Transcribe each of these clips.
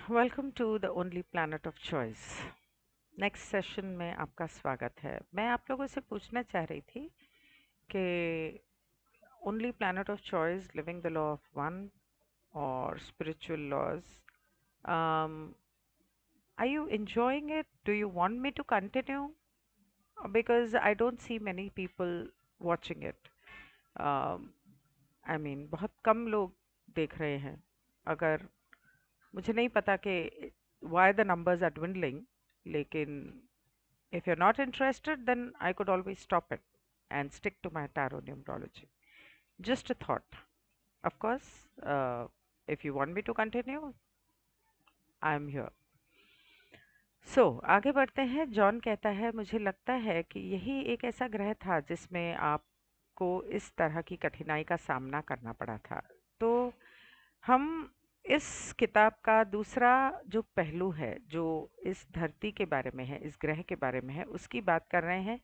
Welcome to the only planet of choice. Next session में आपका स्वागत है। मैं आप लोगों से पूछना चाह रही थी कि only planet of choice, living the law of one और spiritual laws, are you enjoying it? Do you want me to continue? Because I don't see many people watching it. I mean, बहुत कम लोग देख रहे हैं। अगर मुझे नहीं पता कि why the numbers are dwindling, लेकिन if you're not interested, then I could always stop it and stick to my tarot numerology. Just a thought. Of course, if you want me to continue, I'm here. आगे बढ़ते हैं। John कहता है, मुझे लगता है कि यही एक ऐसा ग्रह था जिसमें आपको इस तरह की कठिनाई का सामना करना पड़ा था। तो हम इस किताब का दूसरा जो पहलू है, जो इस धरती के बारे में है, इस ग्रह के बारे में है, उसकी बात कर रहे हैं।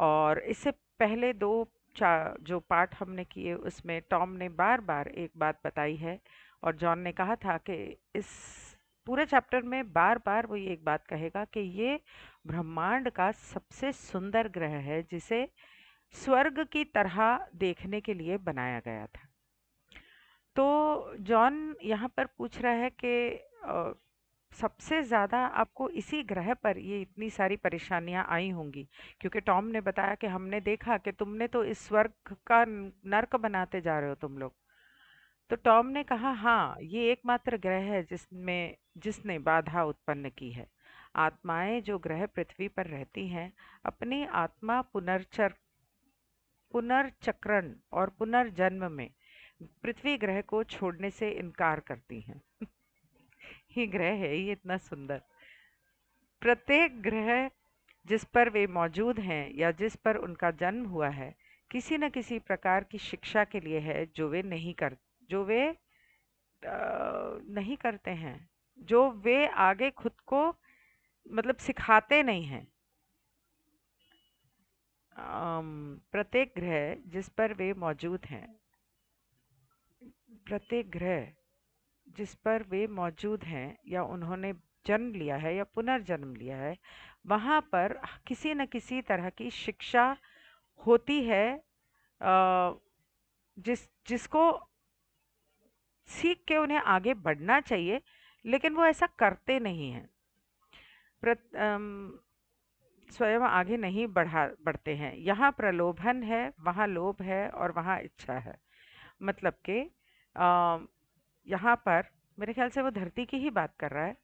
और इससे पहले जो पार्ट हमने किए उसमें टॉम ने बार बार एक बात बताई है और जॉन ने कहा था कि इस पूरे चैप्टर में बार बार वो ये एक बात कहेगा कि ये ब्रह्मांड का सबसे सुंदर ग्रह है, जिसे स्वर्ग की तरह देखने के लिए बनाया गया था। तो जॉन यहाँ पर पूछ रहा है कि सबसे ज़्यादा आपको इसी ग्रह पर ये इतनी सारी परेशानियां आई होंगी, क्योंकि टॉम ने बताया कि हमने देखा कि तुमने तो इस स्वर्ग का नर्क बनाते जा रहे हो तुम लोग। तो टॉम ने कहा, हाँ, ये एकमात्र ग्रह है जिसने बाधा उत्पन्न की है। आत्माएं जो ग्रह पृथ्वी पर रहती हैं, अपनी आत्मा पुनर्चक्रण और पुनर्जन्म में पृथ्वी ग्रह को छोड़ने से इनकार करती हैं। ये ग्रह है ये इतना सुंदर। प्रत्येक ग्रह जिस पर वे मौजूद हैं या जिस पर उनका जन्म हुआ है, किसी न किसी प्रकार की शिक्षा के लिए है जो वे नहीं करते हैं, जो वे आगे खुद को मतलब सिखाते नहीं हैं। प्रत्येक ग्रह जिस पर वे मौजूद हैं, प्रत्येक ग्रह जिस पर वे मौजूद हैं या उन्होंने जन्म लिया है या पुनर्जन्म लिया है, वहाँ पर किसी न किसी तरह की शिक्षा होती है, जिसको सीख के उन्हें आगे बढ़ना चाहिए, लेकिन वो ऐसा करते नहीं हैं। स्वयं आगे नहीं बढ़ते हैं। यहाँ प्रलोभन है, वहाँ लोभ है और वहाँ इच्छा है। मतलब कि यहाँ पर मेरे ख्याल से वो धरती की ही बात कर रहा है।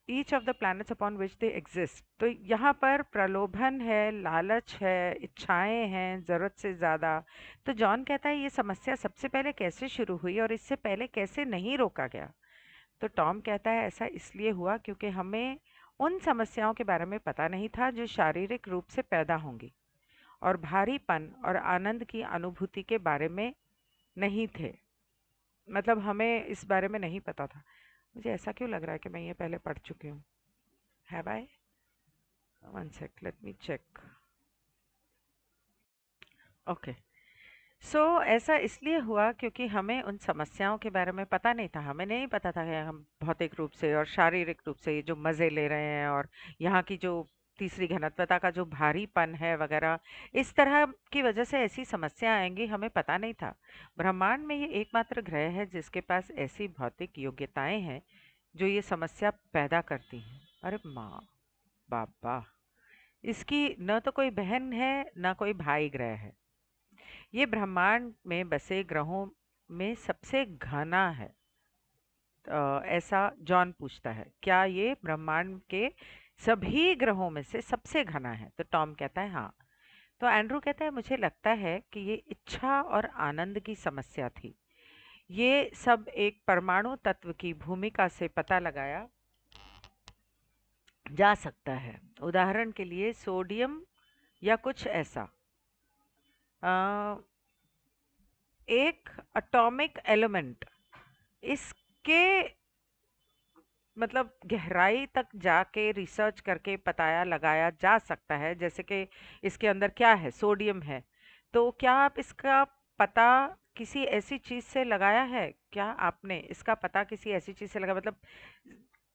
Each of the planets upon which they exist. तो यहाँ पर प्रलोभन है, लालच है, इच्छाएं हैं ज़रूरत से ज़्यादा। तो जॉन कहता है, ये समस्या सबसे पहले कैसे शुरू हुई और इससे पहले कैसे नहीं रोका गया? तो टॉम कहता है, ऐसा इसलिए हुआ क्योंकि हमें उन समस्याओं के बारे में पता नहीं था जो शारीरिक रूप से पैदा होंगी, और भारीपन और आनंद की अनुभूति के बारे में नहीं थे। मतलब हमें इस बारे में नहीं पता था। मुझे ऐसा क्यों लग रहा है कि मैं ये पहले पढ़ चुकी हूँ? Have I? One sec, let me check. Okay. ऐसा इसलिए हुआ क्योंकि हमें उन समस्याओं के बारे में पता नहीं था। हमें नहीं पता था कि हम भौतिक रूप से और शारीरिक रूप से ये जो मज़े ले रहे हैं और यहाँ की जो तीसरी घनत्वता का जो भारीपन है वगैरह, इस तरह की वजह से ऐसी समस्या आएंगी, हमें पता नहीं था। ब्रह्मांड में ये एकमात्र ग्रह है जिसके पास ऐसी भौतिक योग्यताएं हैं जो ये समस्या पैदा करती हैं। अरे माँ बाबा, इसकी न तो कोई बहन है न कोई भाई ग्रह है। ये ब्रह्मांड में बसे ग्रहों में सबसे घना है। ऐसा जॉन पूछता है, क्या ये ब्रह्मांड के सभी ग्रहों में से सबसे घना है? तो टॉम कहता है हाँ। तो एंड्रू कहता है, मुझे लगता है कि ये इच्छा और आनंद की समस्या थी। ये सब एक परमाणु तत्व की भूमिका से पता लगाया जा सकता है। उदाहरण के लिए सोडियम या कुछ ऐसा। एक एटॉमिक एलिमेंट, इसके मतलब गहराई तक जाके रिसर्च करके पताया लगाया जा सकता है, जैसे कि इसके अंदर क्या है, सोडियम है, तो क्या आप इसका पता किसी ऐसी चीज से लगाया है? क्या आपने इसका पता किसी ऐसी चीज से लगा, मतलब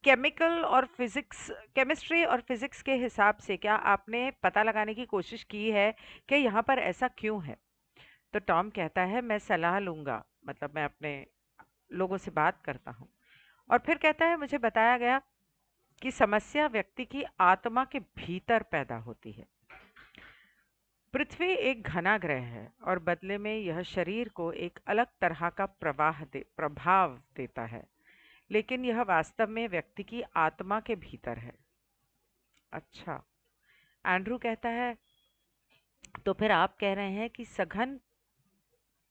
केमिकल और फिजिक्स, केमिस्ट्री और फिजिक्स के हिसाब से क्या आपने पता लगाने की कोशिश की है कि यहाँ पर ऐसा क्यों है? तो टॉम कहता है, मैं सलाह लूंगा, मतलब मैं अपने लोगों से बात करता हूँ। और फिर कहता है, मुझे बताया गया कि समस्या व्यक्ति की आत्मा के भीतर पैदा होती है। पृथ्वी एक घना ग्रह है और बदले में यह शरीर को एक अलग तरह का प्रभाव देता है, लेकिन यह वास्तव में व्यक्ति की आत्मा के भीतर है। अच्छा, एंड्रू कहता है, तो फिर आप कह रहे हैं कि सघन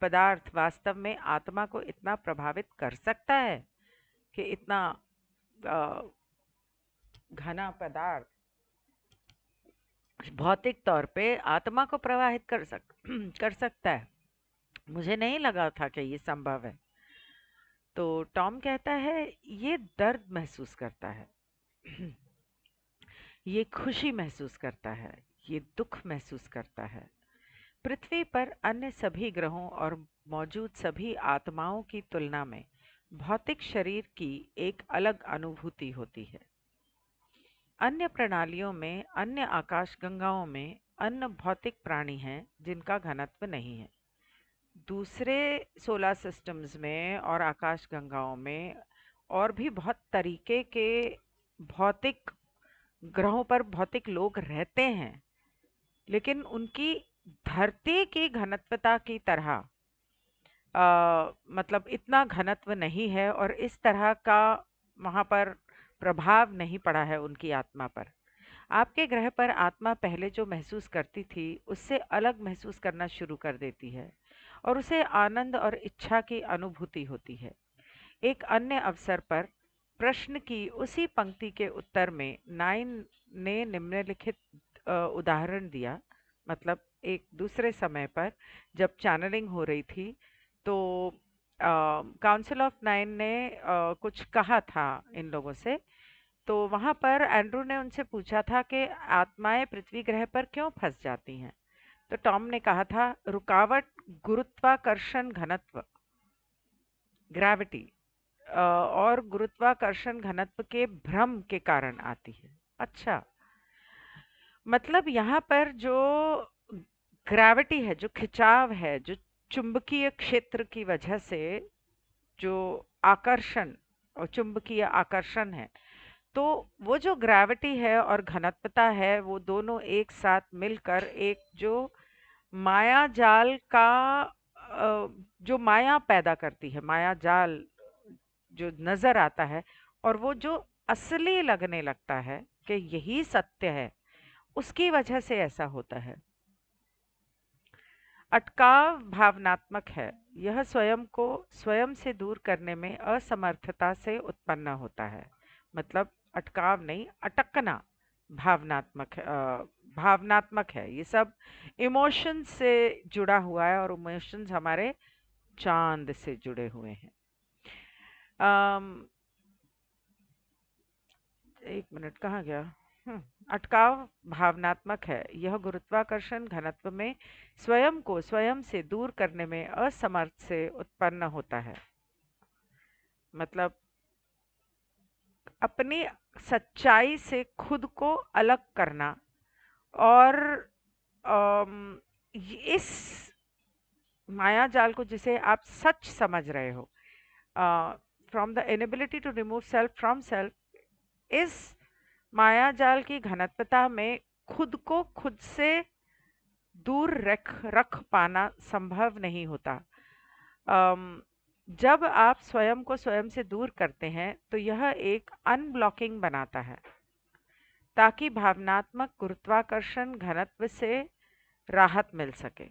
पदार्थ वास्तव में आत्मा को इतना प्रभावित कर सकता है कि इतना अ, घना पदार्थ भौतिक तौर पे आत्मा को प्रवाहित कर सकता है? मुझे नहीं लगा था कि ये संभव है। तो टॉम कहता है, ये दर्द महसूस करता है, ये खुशी महसूस करता है, ये दुख महसूस करता है। पृथ्वी पर अन्य सभी ग्रहों और मौजूद सभी आत्माओं की तुलना में भौतिक शरीर की एक अलग अनुभूति होती है। अन्य प्रणालियों में, अन्य आकाशगंगाओं में अन्य भौतिक प्राणी हैं जिनका घनत्व नहीं है। दूसरे सोलर सिस्टम्स में और आकाशगंगाओं में और भी बहुत तरीके के भौतिक ग्रहों पर भौतिक लोग रहते हैं, लेकिन उनकी धरती की घनत्वता की तरह मतलब इतना घनत्व नहीं है और इस तरह का वहाँ पर प्रभाव नहीं पड़ा है उनकी आत्मा पर। आपके ग्रह पर आत्मा पहले जो महसूस करती थी उससे अलग महसूस करना शुरू कर देती है और उसे आनंद और इच्छा की अनुभूति होती है। एक अन्य अवसर पर प्रश्न की उसी पंक्ति के उत्तर में नाइन ने निम्नलिखित उदाहरण दिया। मतलब एक दूसरे समय पर जब चैनलिंग हो रही थी तो काउंसिल ऑफ नाइन ने कुछ कहा था इन लोगों से। तो वहां पर एंड्रू ने उनसे पूछा था कि आत्माएं पृथ्वी ग्रह पर क्यों फंस जाती हैं। तो टॉम ने कहा था, रुकावट गुरुत्वाकर्षण घनत्व, ग्रेविटी, और गुरुत्वाकर्षण घनत्व के भ्रम के कारण आती है। अच्छा, मतलब यहाँ पर जो ग्रेविटी है, जो खिंचाव है, जो चुंबकीय क्षेत्र की वजह से जो आकर्षण और चुंबकीय आकर्षण है, तो वो जो ग्रेविटी है और घनत्वता है वो दोनों एक साथ मिलकर एक जो माया जाल का जो माया पैदा करती है, माया जाल जो नजर आता है और वो जो असली लगने लगता है कि यही सत्य है, उसकी वजह से ऐसा होता है। अटकाव भावनात्मक है। यह स्वयं को स्वयं से दूर करने में असमर्थता से उत्पन्न होता है। मतलब अटकाव नहीं, अटकना भावनात्मक है। ये सब इमोशंस से जुड़ा हुआ है और इमोशंस हमारे चांद से जुड़े हुए हैं। एक मिनट, कहाँ गया? अटकाव भावनात्मक है। यह गुरुत्वाकर्षण घनत्व में स्वयं को स्वयं से दूर करने में असमर्थ से उत्पन्न होता है। मतलब अपनी सच्चाई से खुद को अलग करना और इस माया जाल को जिसे आप सच समझ रहे हो, from the inability to remove self from self, इस माया जाल की घनत्वता में खुद को खुद से दूर रख रख पाना संभव नहीं होता। जब आप स्वयं को स्वयं से दूर करते हैं तो यह एक अनब्लॉकिंग बनाता है ताकि भावनात्मक गुरुत्वाकर्षण घनत्व से राहत मिल सके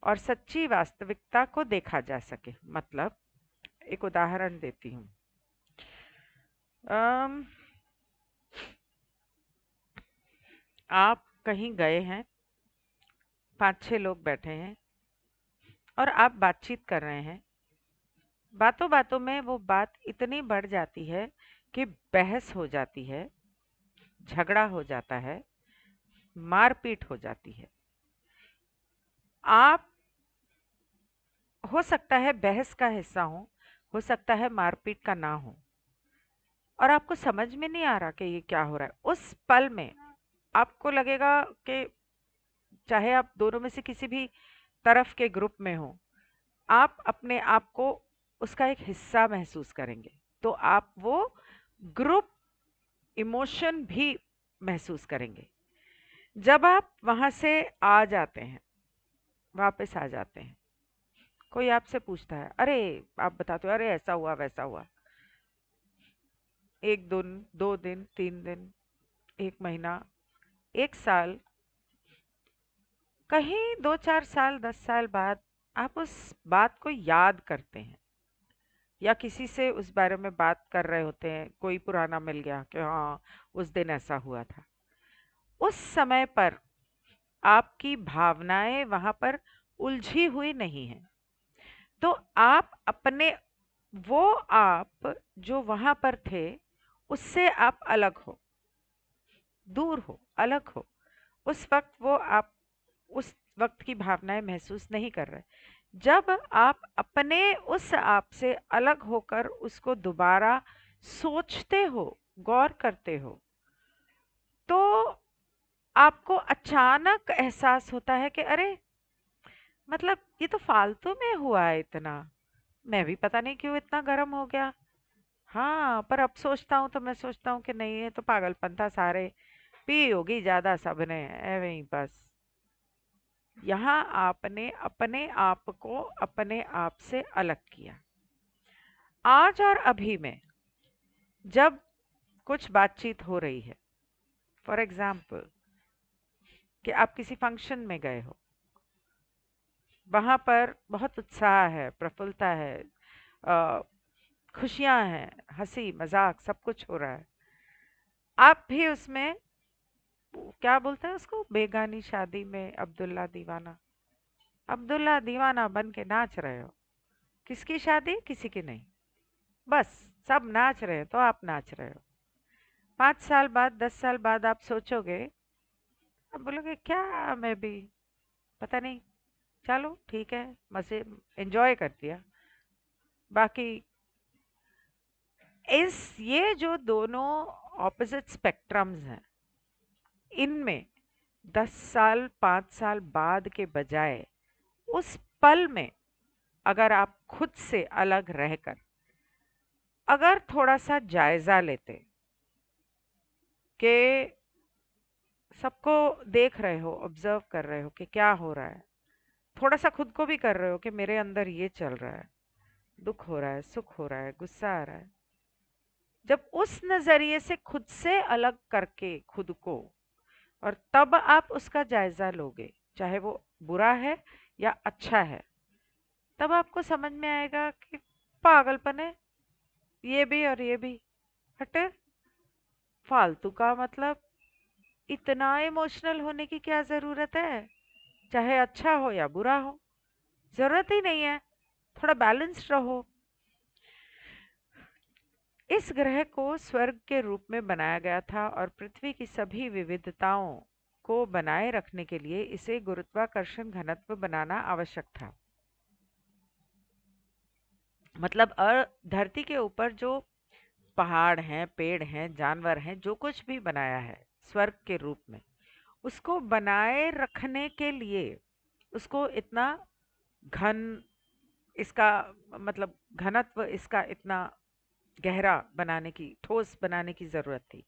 और सच्ची वास्तविकता को देखा जा सके। मतलब एक उदाहरण देती हूँ। आप कहीं गए हैं, 5-6 लोग बैठे हैं और आप बातचीत कर रहे हैं। बातों बातों में वो बात इतनी बढ़ जाती है कि बहस हो जाती है, झगड़ा हो जाता है, मारपीट हो जाती है। आप हो सकता है बहस का हिस्सा हो सकता है मारपीट का ना हो, और आपको समझ में नहीं आ रहा कि ये क्या हो रहा है। उस पल में आपको लगेगा कि चाहे आप दोनों में से किसी भी तरफ के ग्रुप में हो, आप अपने आप को उसका एक हिस्सा महसूस करेंगे। तो आप वो ग्रुप इमोशन भी महसूस करेंगे। जब आप वहां से आ जाते हैं, वापस आ जाते हैं, कोई आपसे पूछता है, अरे आप बताते हो, अरे ऐसा हुआ वैसा हुआ, एक दिन, 2 दिन, 3 दिन, 1 महीना, 1 साल, कहीं 2-4 साल, 10 साल बाद आप उस बात को याद करते हैं, या किसी से उस बारे में बात कर रहे होते हैं, कोई पुराना मिल गया कि हाँ उस दिन ऐसा हुआ था। उस समय पर आपकी भावनाएं वहां पर उलझी हुई नहीं है। तो आप अपने, वो आप जो वहां पर थे, उससे आप अलग हो, दूर हो, अलग हो। उस वक्त वो आप उस वक्त की भावनाएं महसूस नहीं कर रहे। जब आप अपने उस आप से अलग होकर उसको दोबारा सोचते हो, गौर करते हो, तो आपको अचानक एहसास होता है कि अरे, मतलब ये तो फालतू में हुआ है इतना, मैं भी पता नहीं क्यों इतना गर्म हो गया। हाँ, पर अब सोचता हूँ तो मैं सोचता हूँ कि नहीं, ये तो पागलपन था, सारे पी होगी ज्यादा सबने, एवे ही बस। यहाँ आपने अपने आप को अपने आप से अलग किया। आज और अभी में जब कुछ बातचीत हो रही है, फॉर एग्जाम्पल कि आप किसी फंक्शन में गए हो, वहां पर बहुत उत्साह है, प्रफुल्लता है, अ, खुशियां हैं, हंसी मजाक सब कुछ हो रहा है। आप भी उसमें, क्या बोलते हैं उसको, बेगानी शादी में अब्दुल्ला दीवाना, अब्दुल्ला दीवाना बन के नाच रहे हो। किसकी शादी, किसी की नहीं, बस सब नाच रहे हैं तो आप नाच रहे हो। 5 साल बाद, 10 साल बाद आप सोचोगे, अब बोलोगे क्या, मैं भी पता नहीं, चलो ठीक है, मजे एंजॉय कर दिया। बाकी ये जो दोनों ऑपोजिट स्पेक्ट्रम्स हैं, इनमें 10 साल, 5 साल बाद के बजाय उस पल में अगर आप खुद से अलग रहकर अगर थोड़ा सा जायजा लेते कि सबको देख रहे हो, ऑब्जर्व कर रहे हो कि क्या हो रहा है, थोड़ा सा खुद को भी कर रहे हो कि मेरे अंदर ये चल रहा है, दुख हो रहा है, सुख हो रहा है, गुस्सा आ रहा है, जब उस नजरिए से खुद से अलग करके खुद को, और तब आप उसका जायजा लोगे, चाहे वो बुरा है या अच्छा है, तब आपको समझ में आएगा कि पागलपन है ये भी और ये भी, हटे, फालतू का, मतलब इतना इमोशनल होने की क्या जरूरत है, चाहे अच्छा हो या बुरा हो, जरूरत ही नहीं है, थोड़ा बैलेंस्ड रहो। इस ग्रह को स्वर्ग के रूप में बनाया गया था और पृथ्वी की सभी विविधताओं को बनाए रखने के लिए इसे गुरुत्वाकर्षण घनत्व बनाना आवश्यक था। मतलब धरती के ऊपर जो पहाड़ हैं, पेड़ हैं, जानवर हैं, जो कुछ भी बनाया है स्वर्ग के रूप में, उसको बनाए रखने के लिए उसको इतना घन, इसका मतलब घनत्व इसका इतना गहरा बनाने की, ठोस बनाने की जरूरत थी।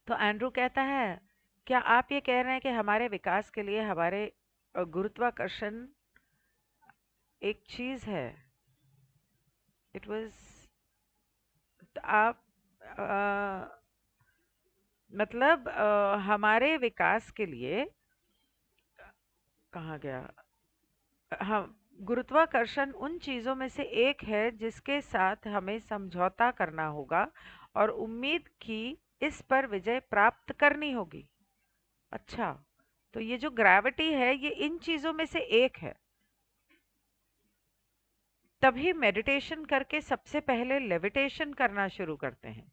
तो एंड्रू कहता है, क्या आप ये कह रहे हैं कि हमारे विकास के लिए हमारे गुरुत्वाकर्षण एक चीज है? इट वाज, आप मतलब हमारे विकास के लिए, कहाँ गया, हम, गुरुत्वाकर्षण उन चीजों में से एक है जिसके साथ हमें समझौता करना होगा और उम्मीद की इस पर विजय प्राप्त करनी होगी। अच्छा, तो ये जो ग्रेविटी है ये इन चीजों में से एक है। तभी मेडिटेशन करके सबसे पहले लेविटेशन करना शुरू करते हैं,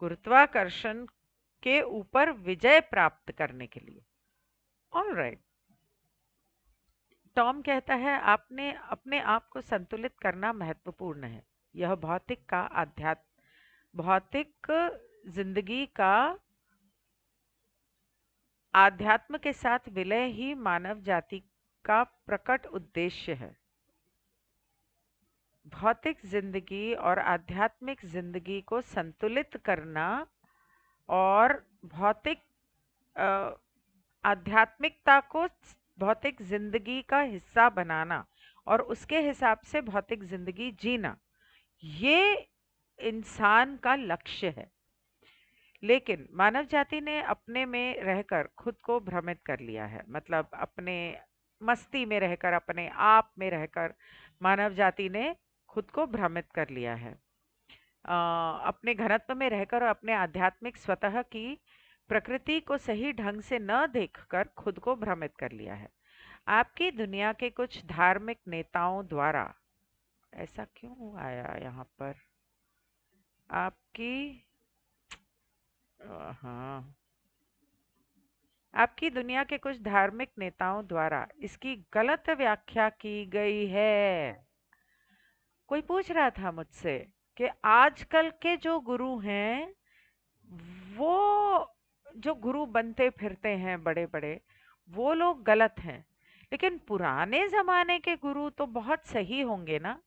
गुरुत्वाकर्षण के ऊपर विजय प्राप्त करने के लिए। ऑल राइट, टॉम कहता है आपने अपने आप को संतुलित करना महत्वपूर्ण है। यह भौतिक जिंदगी का आध्यात्म के साथ विलय ही मानव जाति का प्रकट उद्देश्य है। भौतिक जिंदगी और आध्यात्मिक जिंदगी को संतुलित करना और भौतिक अ, आध्यात्मिकता को भौतिक जिंदगी का हिस्सा बनाना और उसके हिसाब से भौतिक जिंदगी जीना, ये इंसान का लक्ष्य है। लेकिन मानव जाति ने अपने में रहकर खुद को भ्रमित कर लिया है। मतलब अपने मस्ती में रहकर, अपने आप में रहकर मानव जाति ने खुद को भ्रमित कर लिया है। अपने घनत्व में रहकर और अपने आध्यात्मिक स्वतः की प्रकृति को सही ढंग से न देखकर खुद को भ्रमित कर लिया है। आपकी दुनिया के कुछ धार्मिक नेताओं द्वारा, ऐसा क्यों आया यहाँ पर? आपकी हाँ, आपकी दुनिया के कुछ धार्मिक नेताओं द्वारा इसकी गलत व्याख्या की गई है। कोई पूछ रहा था मुझसे कि आजकल के जो गुरु हैं, वो जो गुरु बनते फिरते हैं बड़े बड़े, वो लोग गलत हैं। लेकिन पुराने जमाने के गुरु तो बहुत सही होंगे ना।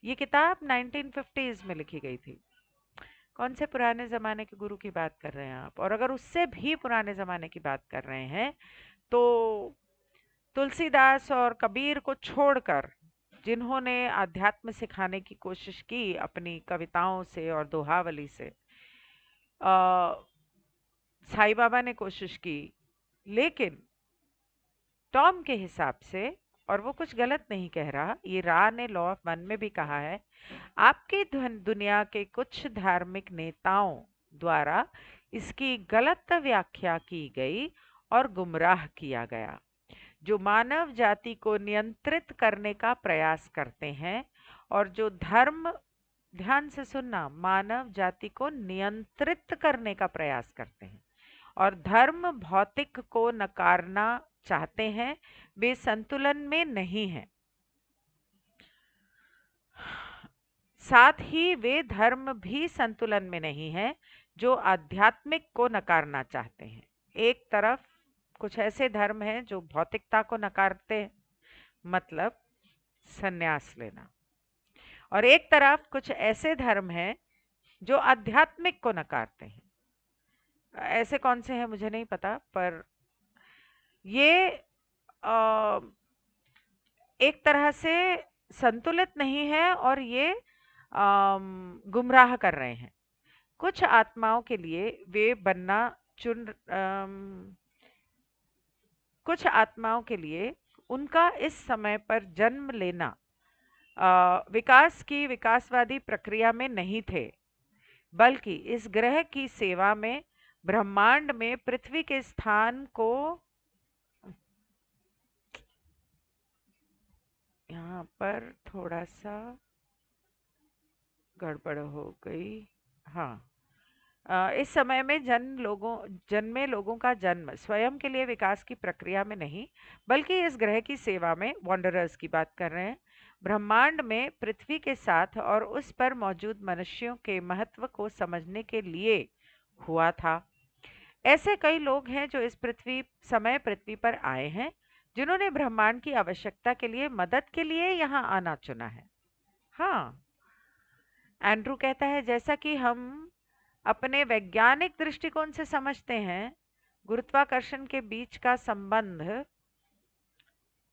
ये किताब 1950s में लिखी गई थी। कौन से पुराने जमाने के गुरु की बात कर रहे हैं आप? और अगर उससे भी पुराने जमाने की बात कर रहे हैं तो तुलसीदास और कबीर को छोड़कर जिन्होंने अध्यात्म सिखाने की कोशिश की अपनी कविताओं से और दोहावली से, साईं बाबा ने कोशिश की। लेकिन टॉम के हिसाब से, और वो कुछ गलत नहीं कह रहा, ये रा ने लॉ ऑफ वन में भी कहा है, आपकी दुनिया के कुछ धार्मिक नेताओं द्वारा इसकी गलत व्याख्या की गई और गुमराह किया गया, जो मानव जाति को नियंत्रित करने का प्रयास करते हैं और जो धर्म, ध्यान से सुनना, मानव जाति को नियंत्रित करने का प्रयास करते हैं और धर्म भौतिक को नकारना चाहते हैं, वे संतुलन में नहीं हैं। साथ ही वे धर्म भी संतुलन में नहीं है जो आध्यात्मिक को नकारना चाहते हैं। एक तरफ कुछ ऐसे धर्म हैं जो भौतिकता को नकारते हैं, मतलब संन्यास लेना, और एक तरफ कुछ ऐसे धर्म हैं जो आध्यात्मिक को नकारते हैं। ऐसे कौन से हैं मुझे नहीं पता, पर ये एक तरह से संतुलित नहीं है और ये गुमराह कर रहे हैं। कुछ आत्माओं के लिए वे बनना चुन कुछ आत्माओं के लिए उनका इस समय पर जन्म लेना विकास की विकासवादी प्रक्रिया में नहीं थे, बल्कि इस ग्रह की सेवा में, ब्रह्मांड में पृथ्वी के स्थान को, यहाँ पर थोड़ा सा गड़बड़ हो गई। हाँ, इस समय में जन्मे लोगों का जन्म स्वयं के लिए विकास की प्रक्रिया में नहीं, बल्कि इस ग्रह की सेवा में, वॉन्डरर्स की बात कर रहे हैं, ब्रह्मांड में पृथ्वी के साथ और उस पर मौजूद मनुष्यों के महत्व को समझने के लिए हुआ था। ऐसे कई लोग हैं जो इस पृथ्वी पर आए हैं, जिन्होंने ब्रह्मांड की आवश्यकता के लिए मदद के लिए यहाँ आना चुना है। हाँ, एंड्रू कहता है, जैसा कि हम अपने वैज्ञानिक दृष्टिकोण से समझते हैं, गुरुत्वाकर्षण के बीच का संबंध,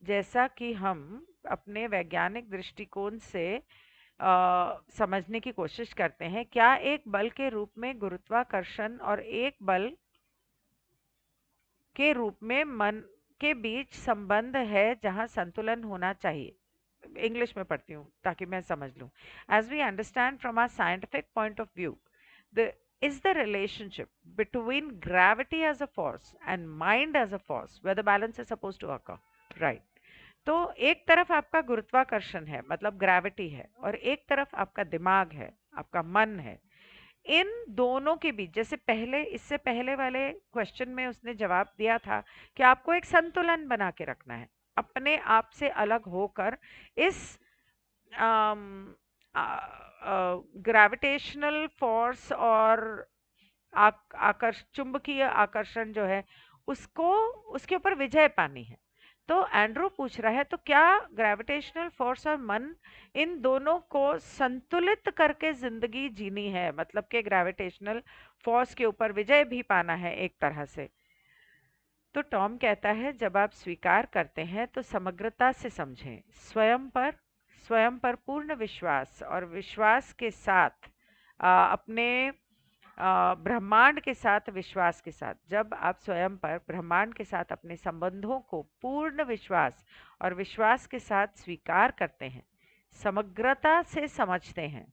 जैसा कि हम अपने वैज्ञानिक दृष्टिकोण से समझने की कोशिश करते हैं, क्या एक बल के रूप में गुरुत्वाकर्षण और एक बल के रूप में मन के बीच संबंध है जहां संतुलन होना चाहिए। इंग्लिश में पढ़ती हूँ ताकि मैं समझ लूँ। As we understand from our scientific point of view, is the relationship between gravity as a force and mind as a force where the balance is supposed to occur, right? तो एक तरफ आपका गुरुत्वाकर्षण है, मतलब ग्रेविटी है, और एक तरफ आपका दिमाग है, आपका मन है। इन दोनों के बीच, जैसे इससे पहले वाले क्वेश्चन में उसने जवाब दिया था कि आपको एक संतुलन बना के रखना है, अपने आप से अलग होकर इस ग्रेविटेशनल फोर्स और चुंबकीय आकर्षण जो है उसको उसके ऊपर विजय पानी है। तो एंड्रू पूछ रहा है, तो क्या ग्रेविटेशनल फोर्स और मन इन दोनों को संतुलित करके जिंदगी जीनी है, मतलब कि ग्रेविटेशनल फोर्स के ऊपर विजय भी पाना है एक तरह से। तो टॉम कहता है, जब आप स्वीकार करते हैं तो समग्रता से समझें, स्वयं पर पूर्ण विश्वास और विश्वास के साथ अपने ब्रह्मांड के साथ विश्वास के साथ, जब आप स्वयं पर ब्रह्मांड के साथ अपने संबंधों को पूर्ण विश्वास और विश्वास के साथ स्वीकार करते हैं, समग्रता से समझते हैं,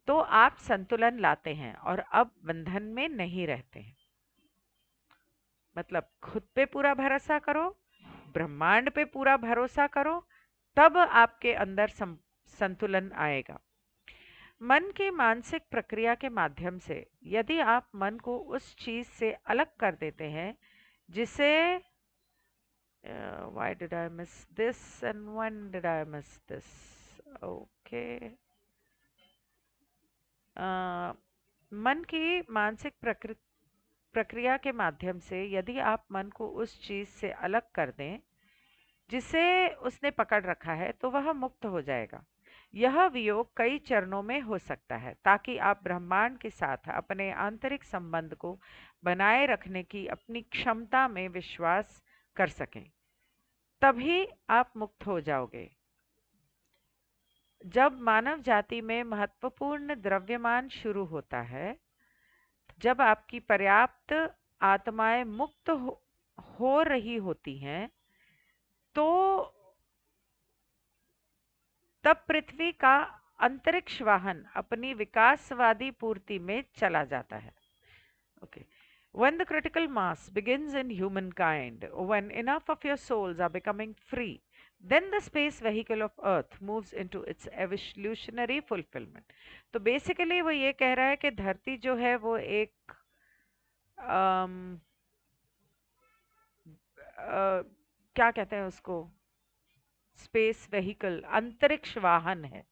तो आप संतुलन लाते हैं और अब बंधन में नहीं रहते हैं। मतलब खुद पे पूरा भरोसा करो, ब्रह्मांड पे पूरा भरोसा करो, तब आपके अंदर संतुलन आएगा। मन की मानसिक प्रक्रिया के माध्यम से यदि आप मन को उस चीज से अलग कर देते हैं जिसे why did I miss this and when did I miss this? Okay. मन की मानसिक प्रक्रिया के माध्यम से यदि आप मन को उस चीज से अलग कर दें जिसे उसने पकड़ रखा है, तो वह मुक्त हो जाएगा। यह वियोग कई चरणों में हो सकता है ताकि आप ब्रह्मांड के साथ अपने आंतरिक संबंध को बनाए रखने की अपनी क्षमता में विश्वास कर सकें। तभी आप मुक्त हो जाओगे। जब मानव जाति में महत्वपूर्ण द्रव्यमान शुरू होता है, जब आपकी पर्याप्त आत्माएं मुक्त हो रही होती हैं, तो तब पृथ्वी का अंतरिक्ष वाहन अपनी विकासवादी पूर्ति में चला जाता है। Okay. When the critical mass begins in humankind, when enough of your souls are becoming free, then the space vehicle of Earth moves into its evolutionary fulfillment. तो बेसिकली वो ये कह रहा है कि धरती जो है वो एक क्या कहते हैं उसको, स्पेस वेहिकल, अंतरिक्ष वाहन है।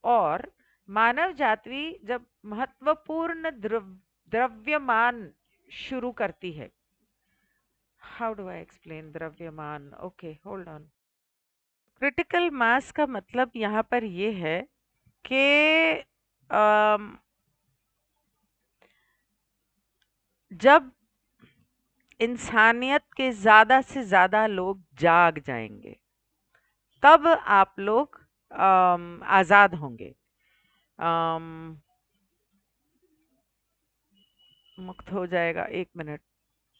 और मानव जाति जब महत्वपूर्ण द्रव्यमान शुरू करती है, हाउ डू आई एक्सप्लेन द्रव्यमान, okay hold on. Critical mass का मतलब यहाँ पर ये है कि जब इंसानियत के ज्यादा से ज्यादा लोग जाग जाएंगे, तब आप लोग आजाद होंगे, मुक्त हो जाएगा। एक मिनट,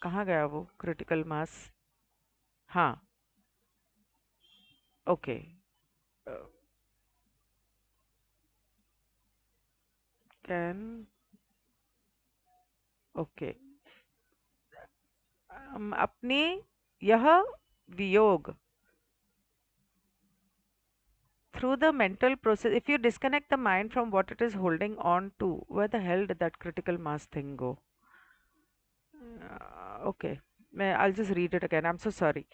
कहाँ गया वो क्रिटिकल मास? हाँ, ओके। Can, okay. अपनी यह वियोग through the mental process, if you disconnect the mind from what it is holding on to, where the hell did that critical mass thing go? Okay, I'll just read it again, I'm so sorry.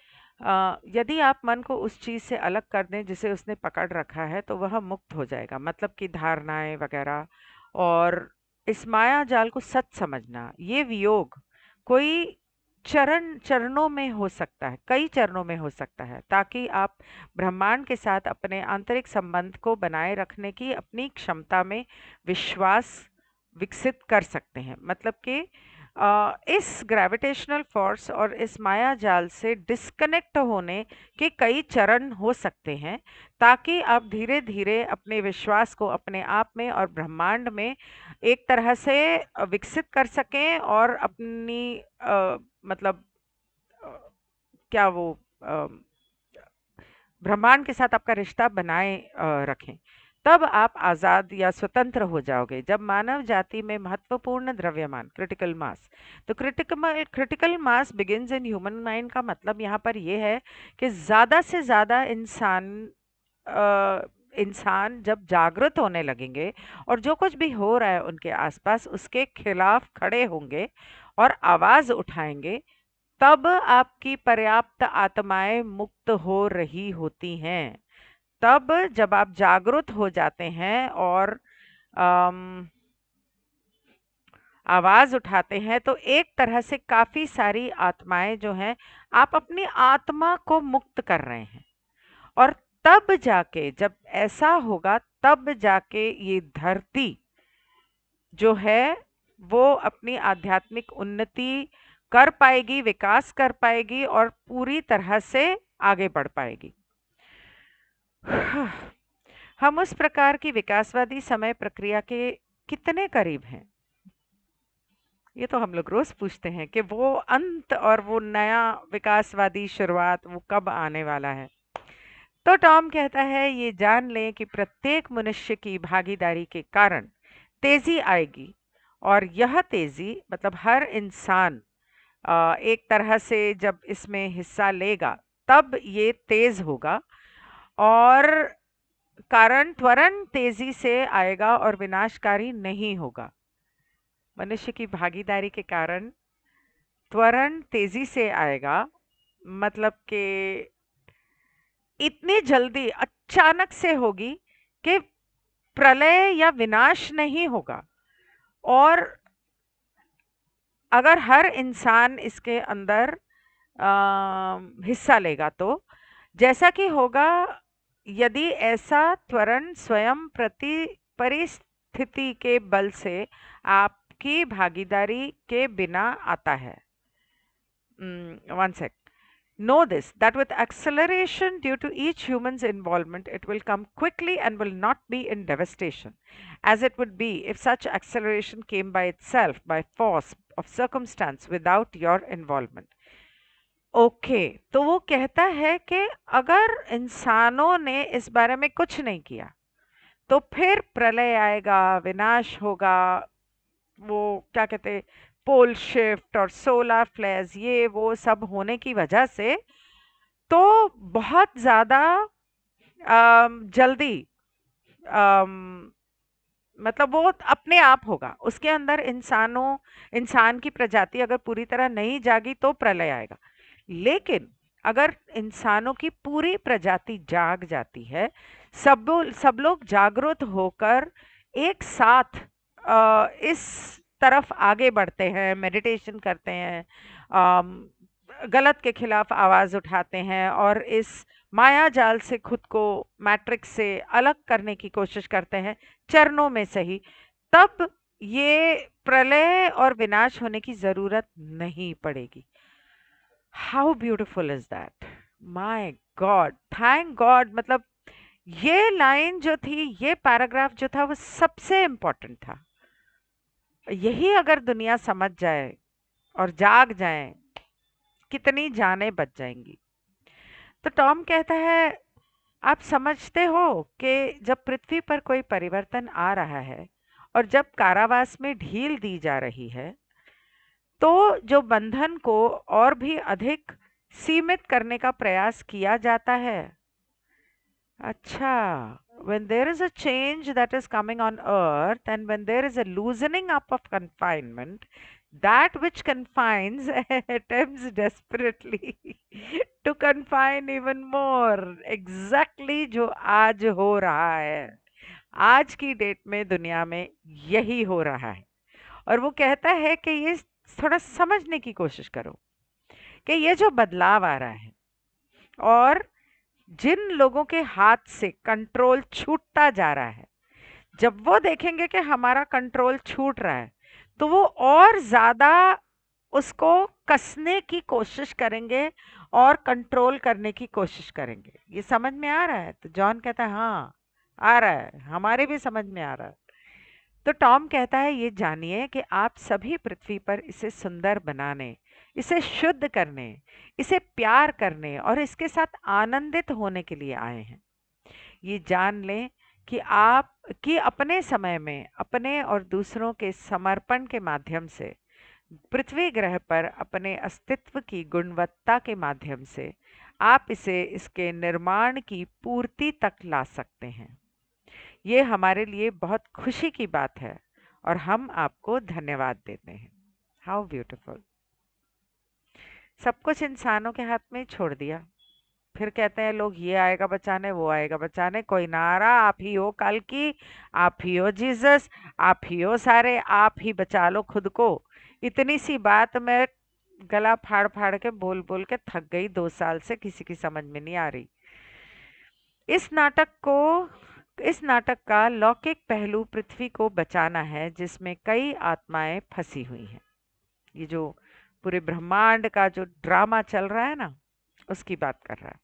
यदि आप मन को उस चीज से अलग कर दें जिसे उसने पकड़ रखा है, तो वह मुक्त हो जाएगा। मतलब कि धारणाएं वगैरह और इस माया जाल को सच समझना, ये वियोग कोई चरणों में हो सकता है, कई चरणों में हो सकता है, ताकि आप ब्रह्मांड के साथ अपने आंतरिक संबंध को बनाए रखने की अपनी क्षमता में विश्वास विकसित कर सकते हैं। मतलब कि इस ग्रेविटेशनल फोर्स और इस माया जाल से डिस्कनेक्ट होने के कई चरण हो सकते हैं, ताकि आप धीरे धीरे अपने विश्वास को अपने आप में और ब्रह्मांड में एक तरह से विकसित कर सकें और अपनी मतलब क्या वो ब्रह्मांड के साथ आपका रिश्ता बनाए रखें। तब आप आजाद या स्वतंत्र हो जाओगे। जब मानव जाति में महत्वपूर्ण द्रव्यमान, क्रिटिकल मास, तो critical mass begins in human mind का मतलब यहाँ पर यह है कि ज्यादा से ज्यादा इंसान जब जागृत होने लगेंगे और जो कुछ भी हो रहा है उनके आसपास उसके खिलाफ खड़े होंगे और आवाज उठाएंगे, तब आपकी पर्याप्त आत्माएं मुक्त हो रही होती हैं। तब जब आप जागृत हो जाते हैं और अम, आवाज उठाते हैं, तो एक तरह से काफी सारी आत्माएं जो हैं, आप अपनी आत्मा को मुक्त कर रहे हैं। और तब जाके जब ऐसा होगा, तब जाके ये धरती जो है वो अपनी आध्यात्मिक उन्नति कर पाएगी, विकास कर पाएगी और पूरी तरह से आगे बढ़ पाएगी। हम उस प्रकार की विकासवादी समय प्रक्रिया के कितने करीब हैं? ये तो हम लोग रोज पूछते हैं कि वो अंत और वो नया विकासवादी शुरुआत वो कब आने वाला है। तो टॉम कहता है, ये जान लें कि प्रत्येक मनुष्य की भागीदारी के कारण तेजी आएगी। और यह तेजी मतलब हर इंसान एक तरह से जब इसमें हिस्सा लेगा, तब ये तेज होगा। और कारण त्वरण तेजी से आएगा और विनाशकारी नहीं होगा। मनुष्य की भागीदारी के कारण त्वरण तेजी से आएगा, मतलब कि इतनी जल्दी अचानक से होगी कि प्रलय या विनाश नहीं होगा। और अगर हर इंसान इसके अंदर हिस्सा लेगा, तो जैसा कि होगा, यदि ऐसा त्वरण स्वयं प्रति परिस्थिति के बल से आपकी भागीदारी के बिना आता है। One sec. Know this, that with acceleration due to each human's involvement, it will come quickly and will not be in devastation, as it would be if such acceleration came by itself, by force of circumstance, without your involvement. Okay, तो वो कहता है कि अगर इंसानों ने इस बारे में कुछ नहीं किया, तो फिर प्रलय आएगा, विनाश होगा, वो क्या कहते, पोल शिफ्ट और सोलर फ्लेयर्स, ये वो सब होने की वजह से, तो बहुत ज्यादा जल्दी अम, मतलब वो अपने आप होगा। उसके अंदर इंसान की प्रजाति अगर पूरी तरह नहीं जागी, तो प्रलय आएगा। लेकिन अगर इंसानों की पूरी प्रजाति जाग जाती है, सब लोग जागृत होकर एक साथ इस तरफ आगे बढ़ते हैं, मेडिटेशन करते हैं, गलत के खिलाफ आवाज उठाते हैं और इस माया जाल से खुद को, मैट्रिक्स से अलग करने की कोशिश करते हैं, चरणों में सही, तब ये प्रलय और विनाश होने की जरूरत नहीं पड़ेगी। How beautiful is that! My God, thank God! मतलब ये लाइन जो थी, ये पैराग्राफ जो था, वो सबसे इंपॉर्टेंट था। यही अगर दुनिया समझ जाए और जाग जाए, कितनी जानें बच जाएंगी। तो टॉम कहता है, आप समझते हो कि जब पृथ्वी पर कोई परिवर्तन आ रहा है और जब कारावास में ढील दी जा रही है, तो जो बंधन को और भी अधिक सीमित करने का प्रयास किया जाता है। अच्छा, when there is a change that is coming on earth and when there is a loosening up of confinement, that which confines attempts desperately to confine even more. Exactly जो आज हो रहा है, आज की डेट में दुनिया में यही हो रहा है। और वो कहता है कि ये थोड़ा समझने की कोशिश करो कि ये जो बदलाव आ रहा है और जिन लोगों के हाथ से कंट्रोल छूटता जा रहा है, जब वो देखेंगे कि हमारा कंट्रोल छूट रहा है, तो वो और ज्यादा उसको कसने की कोशिश करेंगे और कंट्रोल करने की कोशिश करेंगे। ये समझ में आ रहा है? तो जॉन कहता है, हाँ आ रहा है, हमारे भी समझ में आ रहा है। तो टॉम कहता है, ये जानिए कि आप सभी पृथ्वी पर इसे सुंदर बनाने, इसे शुद्ध करने, इसे प्यार करने और इसके साथ आनंदित होने के लिए आए हैं। ये जान लें कि आप कि अपने समय में अपने और दूसरों के समर्पण के माध्यम से पृथ्वी ग्रह पर अपने अस्तित्व की गुणवत्ता के माध्यम से आप इसे इसके निर्माण की पूर्ति तक ला सकते हैं। ये हमारे लिए बहुत खुशी की बात है और हम आपको धन्यवाद देते हैं। How beautiful! सब कुछ इंसानों के हाथ में ही छोड़ दिया। फिर कहते हैं लोग, ये आएगा बचाने, वो आएगा बचाने, कोई ना आ रहा, आप ही हो कल की, आप ही हो जीसस, आप ही हो सारे, आप ही बचा लो खुद को। इतनी सी बात मैं गला फाड़ फाड़ के बोल बोल के थक गई, 2 साल से किसी की समझ में नहीं आ रही। इस नाटक को इस नाटक का लौकिक पहलू पृथ्वी को बचाना है, जिसमें कई आत्माएं फंसी हुई हैं। ये जो पूरे ब्रह्मांड का जो ड्रामा चल रहा है ना, उसकी बात कर रहा है।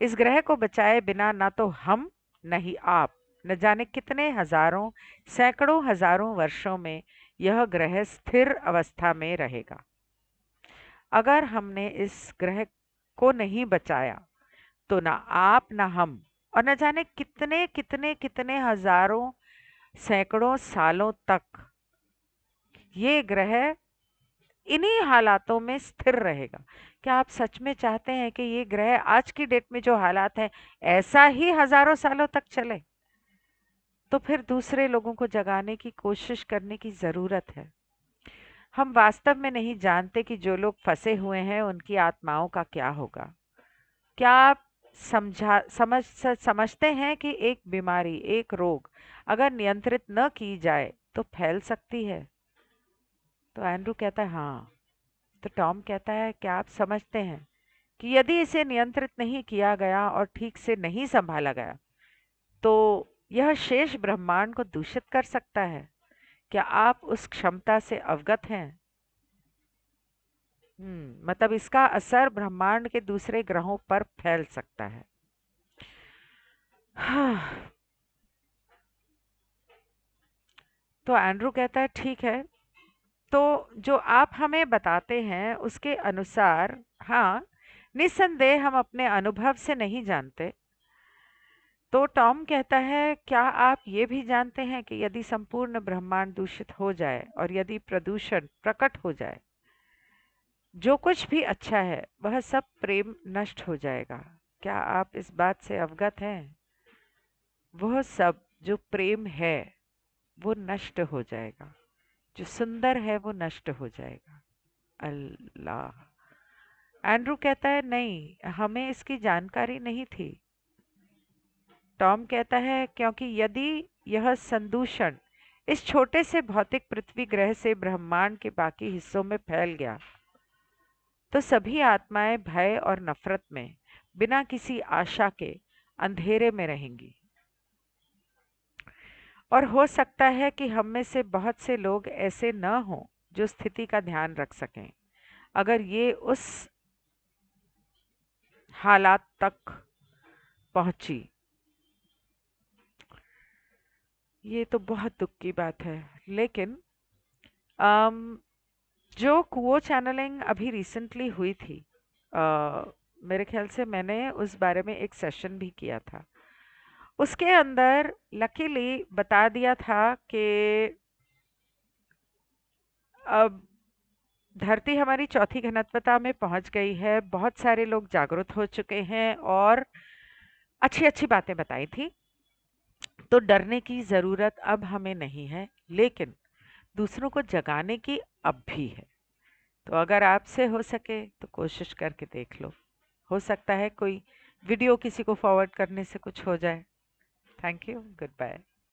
इस ग्रह को बचाए बिना ना तो हम, न ही आप, न जाने कितने हजारों, सैकड़ों हजारों वर्षों में यह ग्रह स्थिर अवस्था में रहेगा। अगर हमने इस ग्रह को नहीं बचाया तो ना आप ना हम, और न जाने कितने कितने कितने हजारों, सैकड़ों सालों तक ये ग्रह इन्हीं हालातों में स्थिर रहेगा। क्या आप सच में चाहते हैं कि ये ग्रह आज की डेट में जो हालात हैं, ऐसा ही हजारों सालों तक चले? तो फिर दूसरे लोगों को जगाने की कोशिश करने की जरूरत है। हम वास्तव में नहीं जानते कि जो लोग फंसे हुए हैं उनकी आत्माओं का क्या होगा। क्या आप समझते हैं कि एक बीमारी, एक रोग अगर नियंत्रित न की जाए तो फैल सकती है? तो एंड्रू कहता है हाँ। तो टॉम कहता है, क्या आप समझते हैं कि यदि इसे नियंत्रित नहीं किया गया और ठीक से नहीं संभाला गया तो यह शेष ब्रह्मांड को दूषित कर सकता है? क्या आप उस क्षमता से अवगत हैं? मतलब इसका असर ब्रह्मांड के दूसरे ग्रहों पर फैल सकता है। हाँ। तो एंड्रू कहता है ठीक है, तो जो आप हमें बताते हैं उसके अनुसार, हाँ, निस्संदेह हम अपने अनुभव से नहीं जानते। तो टॉम कहता है, क्या आप ये भी जानते हैं कि यदि संपूर्ण ब्रह्मांड दूषित हो जाए और यदि प्रदूषण प्रकट हो जाए, जो कुछ भी अच्छा है वह सब प्रेम नष्ट हो जाएगा? क्या आप इस बात से अवगत हैं? वह सब जो प्रेम है वो नष्ट हो जाएगा, जो सुंदर है वो नष्ट हो जाएगा। अल्लाह। एंड्रू कहता है नहीं, हमें इसकी जानकारी नहीं थी। टॉम कहता है क्योंकि यदि यह संदूषण इस छोटे से भौतिक पृथ्वी ग्रह से ब्रह्मांड के बाकी हिस्सों में फैल गया तो सभी आत्माएं भय और नफरत में, बिना किसी आशा के अंधेरे में रहेंगी। और हो सकता है कि हम में से बहुत से लोग ऐसे न हों जो स्थिति का ध्यान रख सकें। अगर ये उस हालात तक पहुंची, ये तो बहुत दुख की बात है। लेकिन अम, जो कुओ चैनलिंग अभी रिसेंटली हुई थी, मेरे ख्याल से मैंने उस बारे में एक सेशन भी किया था। उसके अंदर लकीली बता दिया था कि अब धरती हमारी चौथी घनत्वता में पहुंच गई है, बहुत सारे लोग जागरूक हो चुके हैं और अच्छी अच्छी बातें बताई थी। तो डरने की ज़रूरत अब हमें नहीं है, लेकिन दूसरों को जगाने की अब भी है। तो अगर आपसे हो सके तो कोशिश करके देख लो, हो सकता है कोई वीडियो किसी को फॉरवर्ड करने से कुछ हो जाए। Thank you, good bye.